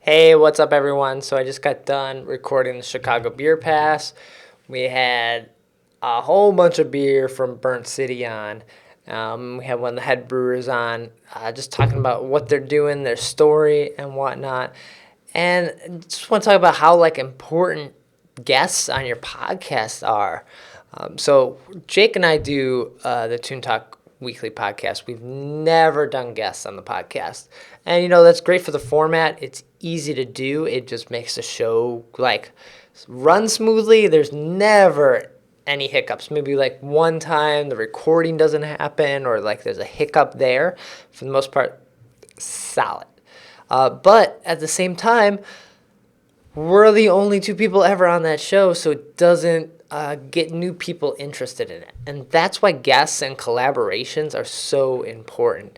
Hey, what's up, everyone? So I just got done recording the Chicago Beer Pass. We had a whole bunch of beer from Burnt City on. We had one of the head brewers on, just talking about what they're doing, their story, and whatnot. And just want to talk about how important guests on your podcast are. So Jake and I do the Toon Talk weekly podcast. We've never done guests on the podcast. And that's great for the format. It's easy to do. It just makes the show run smoothly. There's never any hiccups. Maybe one time the recording doesn't happen or there's a hiccup there. For the most part, solid. But at the same time, we're the only two people ever on that show, so it doesn't get new people interested in it. And that's why guests and collaborations are so important,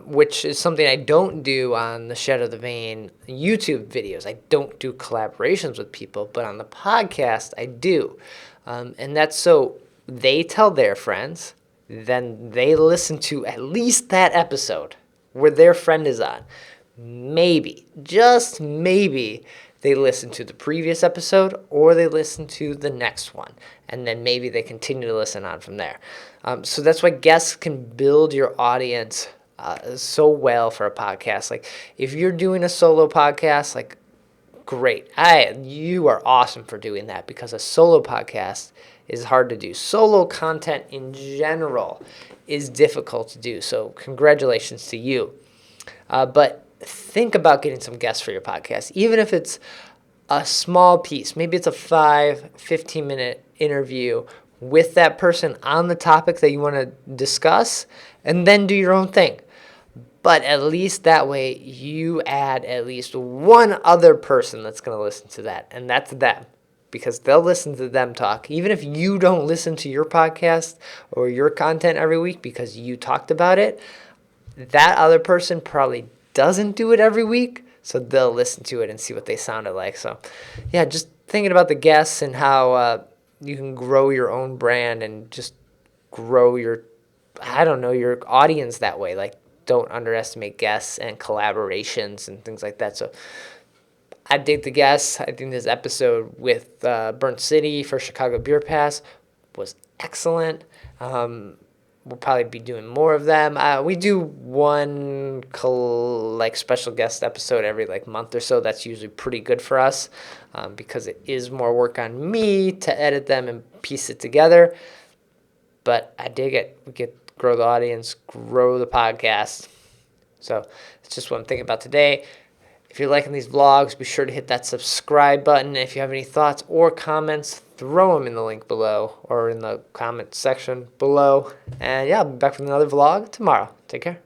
which is something I don't do on the Shed of the Vein YouTube videos. I don't do collaborations with people, but on the podcast, I do. And that's so they tell their friends, then they listen to at least that episode where their friend is on. Maybe, just maybe, they listen to the previous episode or they listen to the next one. And then maybe they continue to listen on from there. So that's why guests can build your audience so well for a podcast. If you're doing a solo podcast, great. You are awesome for doing that because a solo podcast is hard to do. Solo content in general is difficult to do. So congratulations to you. But think about getting some guests for your podcast, even if it's a small piece. Maybe it's a 15-minute interview with that person on the topic that you want to discuss, and then do your own thing. But at least that way, you add at least one other person that's going to listen to that, and that's them, because they'll listen to them talk. Even if you don't listen to your podcast or your content every week because you talked about it, that other person probably doesn't do it every week, so they'll listen to it and see what they sounded like. So, yeah, just thinking about the guests and how you can grow your own brand and just grow your audience that way. Don't underestimate guests and collaborations and things like that. So I dig the guests. I think this episode with Burnt City for Chicago Beer Pass was excellent. We'll probably be doing more of them. We do one special guest episode every month or so. That's usually pretty good for us because it is more work on me to edit them and piece it together. But I dig it. We get to grow the audience, grow the podcast. So it's just what I'm thinking about today. If you're liking these vlogs, be sure to hit that subscribe button. If you have any thoughts or comments, throw them in the link below or in the comment section below. And yeah, I'll be back with another vlog tomorrow. Take care.